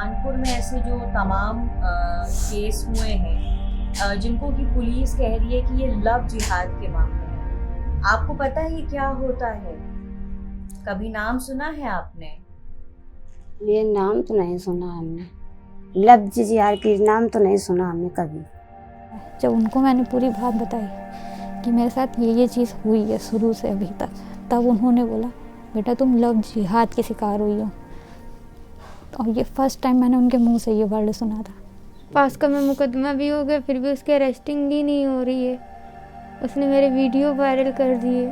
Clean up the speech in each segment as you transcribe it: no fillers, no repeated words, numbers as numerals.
कानपुर में ऐसे जो तमाम केस हुए हैं जिनको कि पुलिस कह रही है कि ये लव जिहाद के मामले हैं, आपको पता है ये क्या होता है? कभी नाम सुना है आपने? ये नाम तो नहीं सुना हमने, लव जिहाद के नाम तो नहीं सुना हमने कभी। जब उनको मैंने पूरी बात बताई कि मेरे साथ ये चीज़ हुई है शुरू से अभी तक, तब उन्होंने बोला बेटा तुम लव जिहाद की शिकार हुई हो। और ये फर्स्ट टाइम मैंने उनके मुंह से ये वर्ड सुना था। पास्को में मुकदमा भी हो गया, फिर भी उसकी अरेस्टिंग ही नहीं हो रही है। उसने मेरे वीडियो वायरल कर दिए।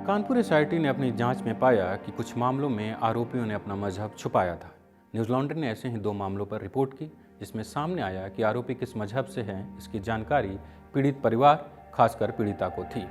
कानपुर एसआईटी ने अपनी जांच में पाया कि कुछ मामलों में आरोपियों ने अपना मजहब छुपाया था। न्यूज़ लॉन्ड्री ने ऐसे ही 2 मामलों पर रिपोर्ट की, जिसमें सामने आया कि आरोपी किस मजहब से हैं, इसकी जानकारी पीड़ित परिवार, खासकर पीड़िता को थी।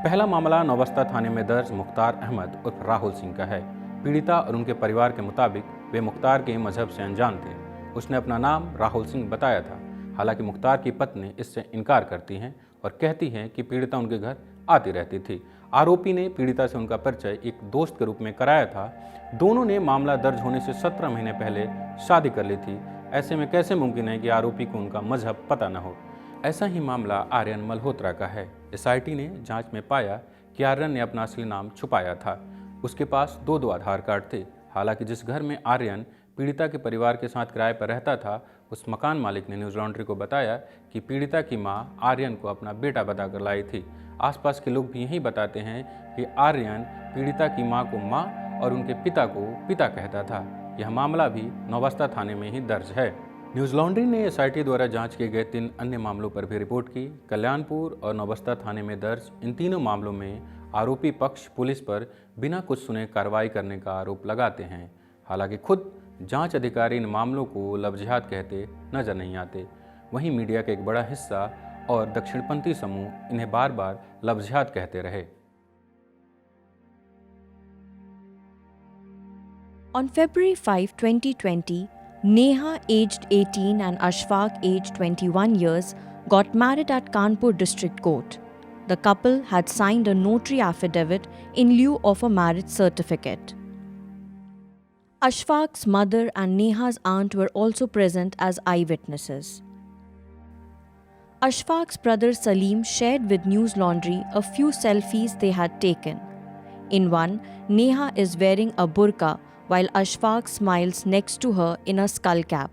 पहला मामला नौबस्ता थाने में दर्ज मुख्तार अहमद उर्फ राहुल सिंह का है। पीड़िता और उनके परिवार के मुताबिक वे मुख्तार के मजहब से अनजान थे। उसने अपना नाम राहुल सिंह बताया था। हालांकि मुख्तार की पत्नी इससे इनकार करती हैं और कहती हैं कि पीड़िता उनके घर आती रहती थी। आरोपी ने पीड़िता से उनका परिचय एक दोस्त के रूप में कराया था। दोनों ने मामला दर्ज होने से 17 महीने पहले शादी कर ली थी। ऐसे में कैसे मुमकिन है कि आरोपी को उनका मजहब पता न हो? ऐसा ही मामला आर्यन मल्होत्रा का है। एसआईटी ने जांच में पाया कि आर्यन ने अपना असली नाम छुपाया था। उसके पास 2 आधार कार्ड थे। हालांकि जिस घर में आर्यन पीड़िता के परिवार के साथ किराए पर रहता था, उस मकान मालिक ने न्यूज़ लॉन्ड्री को बताया कि पीड़िता की मां आर्यन को अपना बेटा बताकर लाई थी। आसपास के लोग भी यही बताते हैं कि आर्यन पीड़िता की मां को मां और उनके पिता को पिता कहता था। यह मामला भी नौबस्ता थाने में ही दर्ज है। न्यूज़ लॉन्ड्री ने एसआईटी द्वारा जांच किए गए 3 अन्य मामलों पर भी रिपोर्ट की। कल्याणपुर और नौबस्ता थाने में दर्ज इन तीनों मामलों में आरोपी पक्ष पुलिस पर बिना कुछ सुने कार्रवाई करने का आरोप लगाते हैं। हालांकि खुद जांच अधिकारी इन मामलों को लव जिहाद कहते नजर नहीं आते। वहीं मीडिया का एक बड़ा हिस्सा और दक्षिणपंथी समूह इन्हें बार बार लव जिहाद कहते रहे। On February 5, 2020, Neha, aged 18, and Ashfaq, aged 21 years, got married at Kanpur District Court. The couple had signed a notary affidavit in lieu of a marriage certificate. Ashfaq's mother and Neha's aunt were also present as eyewitnesses. Ashfaq's brother Salim shared with News Laundry a few selfies they had taken. In one, Neha is wearing a burqa while Ashfaq smiles next to her in a skull cap.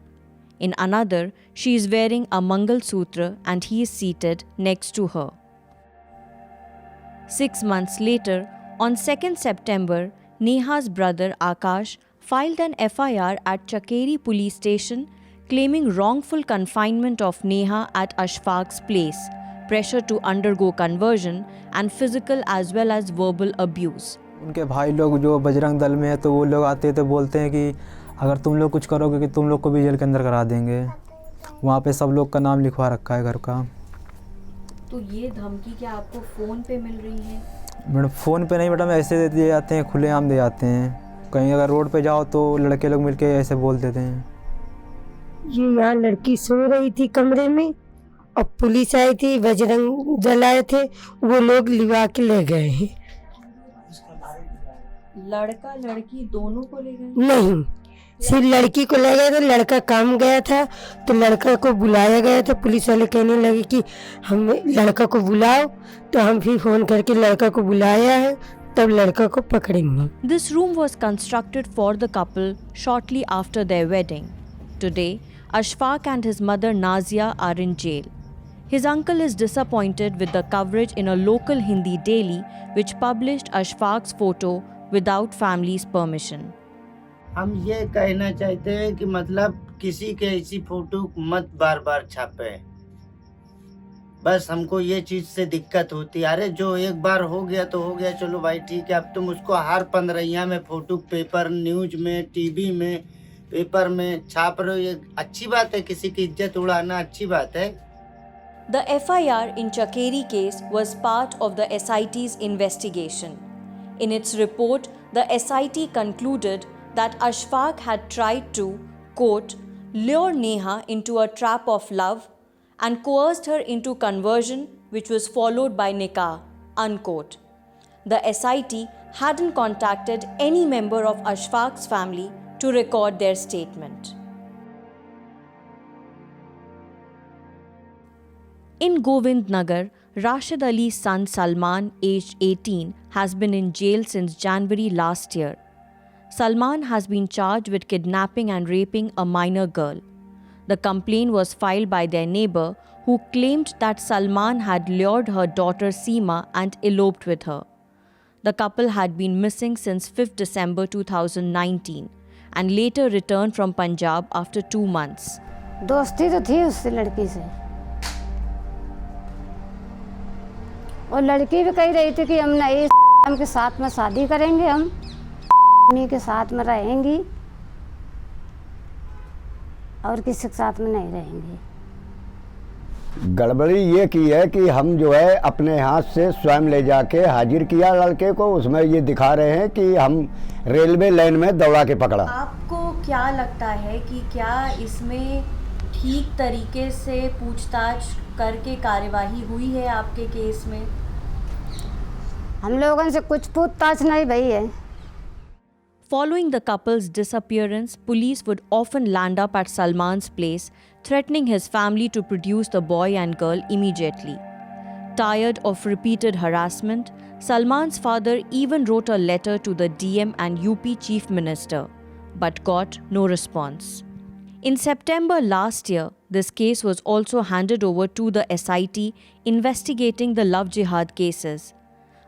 In another, she is wearing a Mangal Sutra and he is seated next to her. 6 months later, on 2nd September, Neha's brother Akash filed an FIR at Chakeri police station claiming wrongful confinement of Neha at Ashfaq's place, pressure to undergo conversion, and physical as well as verbal abuse. उनके भाई लोग जो बजरंग दल में है तो वो लोग आते तो बोलते हैं कि अगर तुम लोग कुछ करोगे कि तुम लोग को भी जेल के अंदर करा देंगे। वहाँ पे सब लोग का नाम लिखवा रखा है घर का। तो ये धमकी क्या आपको फ़ोन पे मिल रही है? मैडम फ़ोन पे नहीं मैडम, ऐसे दे दिए जाते हैं, खुलेआम दे जाते हैं। कहीं अगर रोड पे जाओ तो लड़के लोग मिलके ऐसे बोल देते हैं। ये यहाँ लड़की सो रही थी कमरे में और पुलिस आई थी, बजरंग दल आए थे, वो लोग लिवा के ले गए हैं। लड़का लड़की दोनों को ले गए? नहीं, सिर्फ लड़की को ले गए थे। लड़का काम गया था तो लड़का को बुलाया गया था। पुलिस वाले कहने लगे कि हम लड़का को बुलाओ, तो हम फिर फोन करके लड़का को बुलाया है, तब लड़का को पकड़ेंगे। This room was constructed for the couple shortly after their wedding. Today, Ashfaq and his mother Nazia are in jail. His uncle is disappointed with the coverage in a local Hindi daily which published Ashfaq's photo without family's permission. हम ये कहना चाहते हैं कि मतलब किसी के ऐसी फोटो मत बार बार छापे। बस हमको ये चीज से दिक्कत होती है। अरे जो एक बार हो गया तो हो गया, चलो भाई ठीक है। अब तुम उसको हर 15 में फोटो पेपर, न्यूज में, टीवी में, पेपर में छाप रहे हो, ये अच्छी बात है? किसी की इज्जत उड़ाना अच्छी बात है? The FIR in Chakeri case was part of the SIT's investigation. In its report, the SIT concluded that Ashfaq had tried to, quote, lure Neha into a trap of love and coerced her into conversion, which was followed by nikah, unquote. The SIT hadn't contacted any member of Ashfaq's family to record their statement. In Govindnagar, Rashid Ali's son Salman, aged 18, has been in jail since January last year. Salman has been charged with kidnapping and raping a minor girl. The complaint was filed by their neighbor, who claimed that Salman had lured her daughter Seema and eloped with her. The couple had been missing since 5th December 2019 and later returned from Punjab after 2 months. दोस्ती तो थी उससे लड़की से, और लड़की भी कह रही थी कि हम ना इस के साथ में शादी करेंगे, हम के साथ में रहेंगी और किसी के साथ में नहीं रहेंगे। गड़बड़ी ये की है कि हम जो है अपने हाथ से स्वयं ले जाके हाजिर किया लड़के को, उसमें ये दिखा रहे हैं कि हम रेलवे लाइन में दौड़ा के पकड़ा। आपको क्या लगता है कि क्या इसमें ठीक तरीके से पूछताछ करके कार्यवाही हुई है आपके केस में? हम लोगों से कुछ पूछताछ नहीं भई है। Following the couple's disappearance, police would often land up at Salman's place, threatening his family to produce the boy and girl immediately. Tired of repeated harassment, Salman's father even wrote a letter to the DM and UP Chief Minister, but got no response. In September last year, this case was also handed over to the SIT investigating the love jihad cases.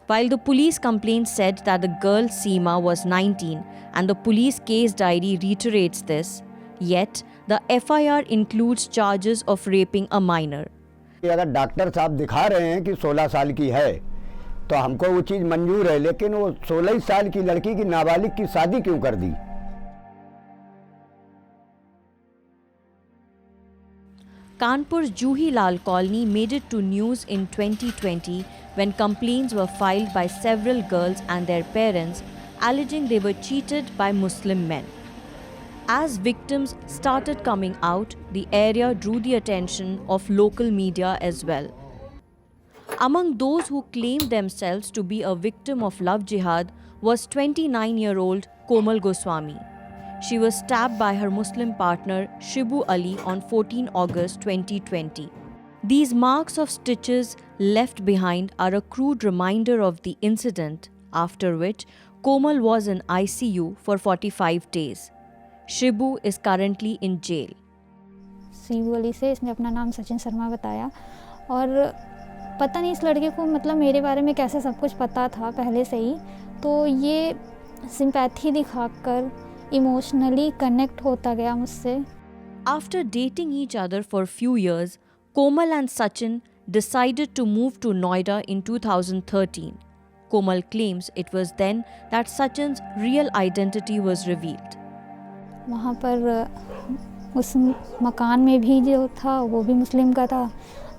While the police complaint said that the girl Seema was 19 and the police case diary reiterates this, yet the FIR includes charges of raping a minor. अगर doctor साहब दिखा रहे हैं कि 16 साल की है तो हमको वो चीज़ मंजूर है, लेकिन वो 16 साल की लड़की की नाबालिग की शादी क्यों कर दी? Kanpur's Juhi Lal colony made it to news in 2020 when complaints were filed by several girls and their parents alleging they were cheated by Muslim men. As victims started coming out, the area drew the attention of local media as well. Among those who claimed themselves to be a victim of love jihad was 29-year-old Komal Goswami. She was stabbed by her Muslim partner Shibu Ali on 14 August 2020. These marks of stitches left behind are a crude reminder of the incident, after which Komal was in ICU for 45 days. Shibu is currently in jail. Shibu Ali से इसने अपना नाम सचिन शर्मा बताया, और पता नहीं इस लड़के को मतलब मेरे बारे में कैसे सब कुछ पता था पहले से ही, तो ये सिंपैथी दिखाकर इमोशनली कनेक्ट होता गया मुझसे। After dating each other for few years, Komal and Sachin decided to move to Noida in 2013. Komal claims it was then that Sachin's real identity was revealed. वहाँ पर उस मकान में भी जो था वो भी मुस्लिम का था।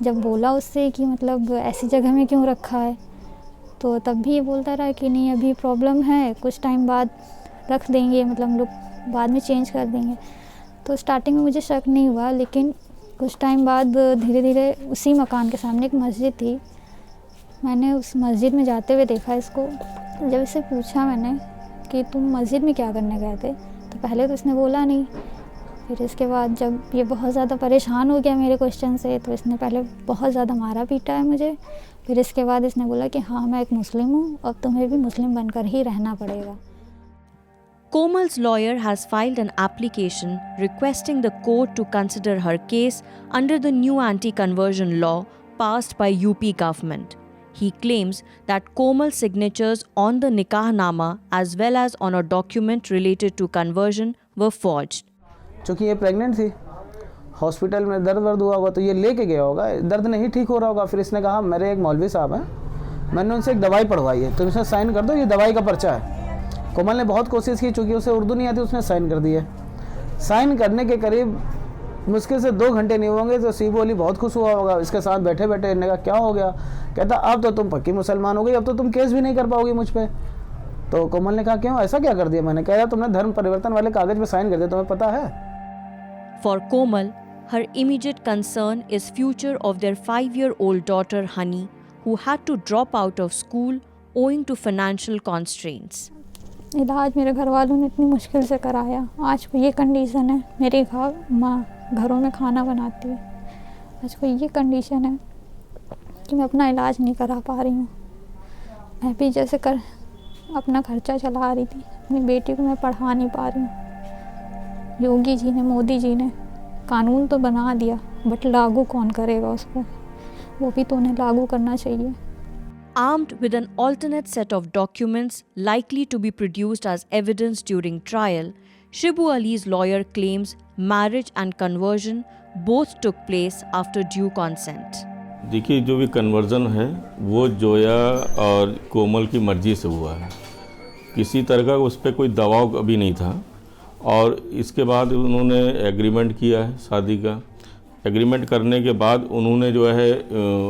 जब बोला उससे कि मतलब ऐसी जगह में क्यों रखा है, तो तब भी ये बोलता रहा कि नहीं अभी प्रॉब्लम है, कुछ टाइम बाद रख देंगे, मतलब हम लोग बाद में चेंज कर देंगे। तो स्टार्टिंग में मुझे शक नहीं हुआ, लेकिन कुछ टाइम बाद धीरे धीरे उसी मकान के सामने एक मस्जिद थी, मैंने उस मस्जिद में जाते हुए देखा इसको। जब इससे पूछा मैंने कि तुम मस्जिद में क्या करने गए थे, तो पहले तो इसने बोला नहीं। फिर इसके बाद जब ये बहुत ज़्यादा परेशान हो गया मेरे क्वेश्चन से, तो इसने पहले बहुत ज़्यादा मारा पीटा है मुझे। फिर इसके बाद इसने बोला कि हाँ मैं एक मुस्लिम हूँ, अब तुम्हें भी मुस्लिम बनकर ही रहना पड़ेगा। Komal's lawyer has filed an application requesting the court to consider her case under the new anti-conversion law passed by UP government. He claims that Komal's signatures on the Nikahnama as well as on a document related to conversion were forged. चूँकि ये pregnant थी, hospital में दर्द हुआ होगा तो ये लेके गया होगा, दर्द नहीं ठीक हो रहा होगा। फिर इसने कहा मेरे एक मौलवी साहब हैं, मैंने उनसे एक दवाई पढ़वाई है, तुम इसमें साइन कर दो, ये दवाई का पर्चा है। कोमल ने बहुत कोशिश की, चूँकि उसे उर्दू नहीं आती, उसने साइन कर दिए। साइन करने के करीब मुश्किल से 2 घंटे नहीं होंगे तो शिबू अली बहुत खुश हुआ होगा। इसके साथ बैठे बैठे इन्होंने कहा क्या हो गया, कहता अब तो तुम पक्की मुसलमान हो गई, अब तो तुम केस भी नहीं कर पाओगी मुझ पर। तो कोमल ने कहा क्यों, ऐसा क्या कर दिया मैंने? कह रहा तुमने धर्म परिवर्तन वाले कागज पे साइन कर दिया, तुम्हें पता है? For Komal, her immediate concern is future of their 5-year-old daughter Honey, who had to drop out of school owing to financial constraints. इलाज मेरे घर वालों ने इतनी मुश्किल से कराया। आज को ये कंडीशन है, मेरी माँ घरों में खाना बनाती है, आज को ये कंडीशन है कि मैं अपना इलाज नहीं करा पा रही हूँ। मैं भी जैसे कर अपना खर्चा चला रही थी, अपनी बेटी को मैं पढ़ा नहीं पा रही हूँ। योगी जी ने, मोदी जी ने कानून तो बना दिया, बट लागू कौन करेगा उसको? वो भी तो उन्हें लागू करना चाहिए। Armed with an alternate set of documents likely to be produced as evidence during trial, Shibu Ali's lawyer claims marriage and conversion both took place after due consent. देखिए, जो भी कन्वर्जन है वो जोया और कोमल की मर्जी से हुआ है, किसी तरह का उस पर कोई दबाव अभी नहीं था। और इसके बाद उन्होंने एग्रीमेंट किया है शादी का। एग्रीमेंट करने के बाद उन्होंने जो है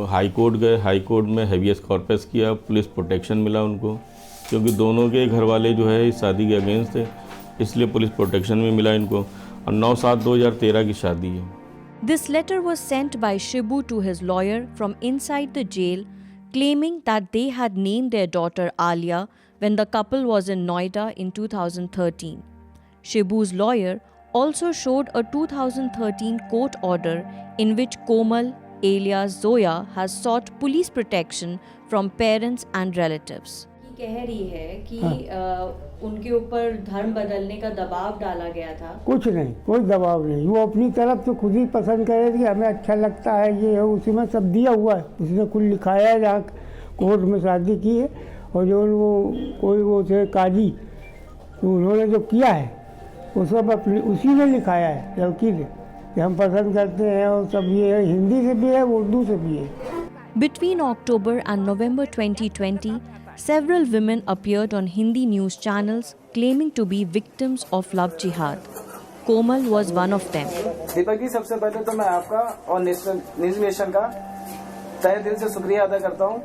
हाई कोर्ट गए, हाई कोर्ट में हेवियस कॉर्पस किया, पुलिस प्रोटेक्शन मिला उनको, क्योंकि दोनों के घर वाले जो है इस शादी के अगेंस्ट थे, इसलिए पुलिस प्रोटेक्शन भी मिला इनको। और 9/7/2013 की शादी है। This letter was sent by Shibu to his lawyer from inside the jail, claiming that they had named their daughter Alia when the couple was in Noida in 2013. Shibu's lawyer also showed a 2013 court order in which Komal, alias Zoya, has sought police protection from parents and relatives. कह रही है कि उनके ऊपर धर्म बदलने का दबाव डाला गया था। कुछ नहीं, कोई दबाव नहीं, वो अपनी तरफ से खुद ही पसंद कर रही थी, हमें अच्छा लगता है ये है, उसी में सब दिया हुआ है, उसने कुछ लिखाया है जहाँ कोर्ट में शादी की है। और जो वो कोई वो थे काजी, तो उन्होंने जो किया है वो सब अपनी उसी ने लिखाया है, लड़की ने, कि हम पसंद करते हैं। और सब ये है, हिंदी से भी है, उर्दू से भी है। Between October and November 2020, several women appeared on Hindi news channels claiming to be victims of love jihad. Komal was one of them. Deepak ji, सबसे पहले तो मैं आपका और न्यूज़ नेशन का तहे दिल से शुक्रिया अदा करता हूँ,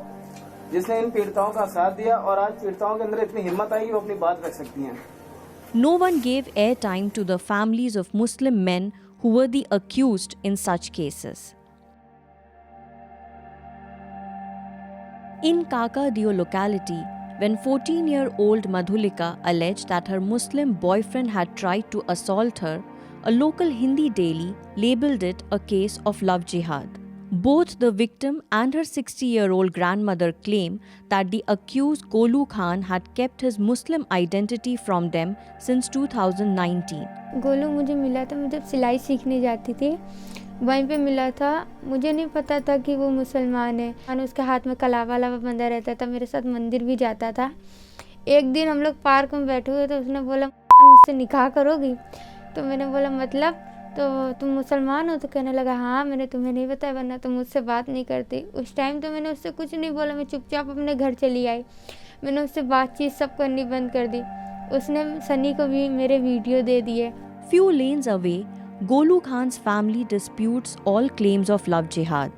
जिसने इन पीड़िताओं का साथ दिया और आज पीड़िताओं के अंदर इतनी हिम्मत आई कि वो अपनी बात रख सकती हैं। No one gave airtime to the families of Muslim men who were the accused in such cases. In Kakadiyo locality, when 14-year-old Madhulika alleged that her Muslim boyfriend had tried to assault her, a local Hindi daily labelled it a case of love jihad. Both the victim and her 60-year-old grandmother claim that the accused Golu Khan had kept his Muslim identity from them since 2019. Golu मुझे मिला था, मैं जब सिलाई सीखने जाती थी वहीं पे मिला था। मुझे नहीं पता था कि वो मुसलमान है। और उसके हाथ में कलावा लावा बंधा रहता था, मेरे साथ मंदिर भी जाता था। एक दिन हम लोग पार्क में बैठे हुए तो उसने बोला मुझसे निकाह करोगी? तो मैंने बोला मतलब, तो तुम मुसलमान हो? तो कहने लगा हाँ, मैंने तुम्हें नहीं बताया वरना तुम मुझसे बात नहीं करती। उस टाइम तो मैंने उससे कुछ नहीं बोला, मैं चुपचाप अपने घर चली आई। मैंने उससे बातचीत सब करनी बंद कर दी। उसने सनी को भी मेरे वीडियो दे दिए। Few lanes away, Golu Khan's family disputes all claims of love jihad.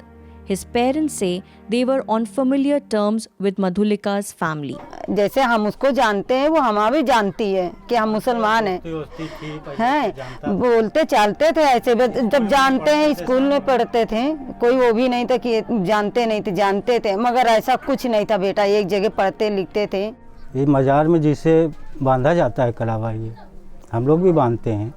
His parents say they were on familiar terms with Madhulika's family. जैसे हम उसको जानते हैं वो हमें भी जानती है कि हम मुसलमान हैं, बोलते चालते थे ऐसे। जब जानते हैं, स्कूल में पढ़ते थे, कोई वो भी नहीं था कि जानते नहीं थे, जानते थे, मगर ऐसा कुछ नहीं था बेटा। एक जगह पढ़ते लिखते थे। ये मज़ार में जिसे बांधा जाता है कलावा, ये हम लोग भी बांधते हैं।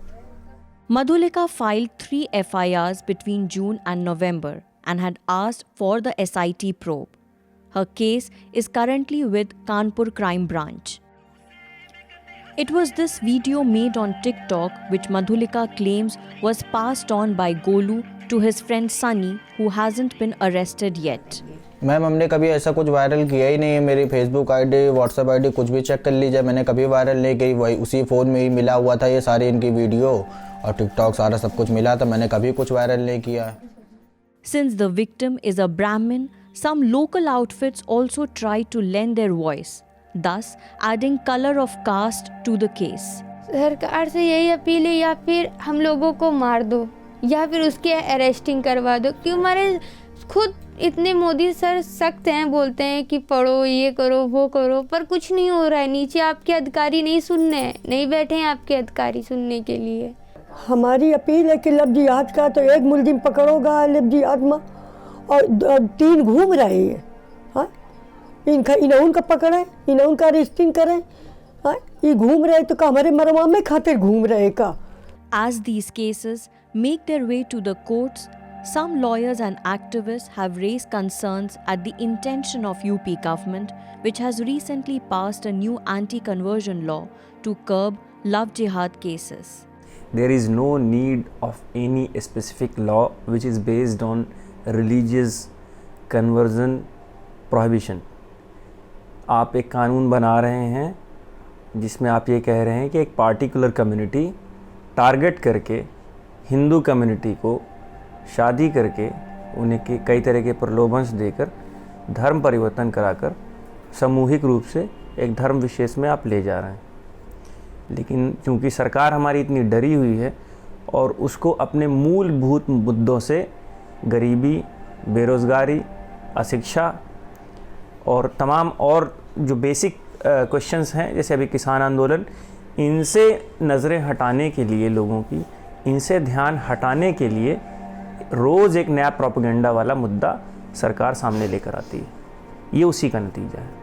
Madhulika filed 3 FIRs between June and November and had asked for the SIT probe. Her case is currently with Kanpur Crime Branch. It was this video made on TikTok which Madhulika claims was passed on by Golu to his friend Sunny, who hasn't been arrested yet. Ma'am, हमने कभी ऐसा कुछ viral किया ही नहीं है। मेरी Facebook ID, WhatsApp ID कुछ भी चेक कर लीजिए, मैंने कभी वायरल नहीं की। वही उसी फ़ोन में ही मिला हुआ था ये सारी इनकी वीडियो और टिकटॉक सारा सब कुछ मिला था, मैंने कभी कुछ वायरल नहीं किया। Since the victim is a Brahmin, some local outfits also try to lend their voice, thus adding color of caste to the case. सरकार से यही अपील है, या फिर हम लोगों को मार दो या फिर उसके अरेस्टिंग करवा दो। क्यों? हमारे खुद इतने मोदी सर सख्त हैं, बोलते हैं कि पढ़ो, ये करो, वो करो, पर कुछ नहीं हो रहा है। नीचे आपके अधिकारी नहीं सुनने, नहीं बैठे हैं आपके अधिकारी सुनने के लिए। हमारी अपील है कि लव जिहाद का तो एक मुलजिम पकड़ोगा लव जिहाद में, और 3 घूम रहे हैं। हाँ, इनका पकड़े, इनका अरेस्टिंग करें। हाँ, ये घूम रहे तो का हमारे मरवा में खातिर घूम रहे का। As these cases make their way to the courts, some lawyers and activists have raised concerns at the intention of UP government, which has recently passed a new anti-conversion law to curb love jihad cases. There is no need of any specific law which is based on religious conversion prohibition. आप एक कानून बना रहे हैं जिसमें आप ये कह रहे हैं कि एक पार्टिकुलर कम्युनिटी टारगेट करके हिंदू कम्युनिटी को शादी करके उन्हें कई तरह के प्रलोभन देकर धर्म परिवर्तन कराकर सामूहिक रूप से एक धर्म विशेष में आप ले जा रहे हैं। लेकिन चूंकि सरकार हमारी इतनी डरी हुई है और उसको अपने मूलभूत मुद्दों से गरीबी, बेरोज़गारी, अशिक्षा और तमाम और जो बेसिक क्वेश्चंस हैं जैसे अभी किसान आंदोलन, इनसे नज़रें हटाने के लिए, लोगों की इनसे ध्यान हटाने के लिए रोज़ एक नया प्रोपेगेंडा वाला मुद्दा सरकार सामने लेकर आती है। ये उसी का नतीजा है।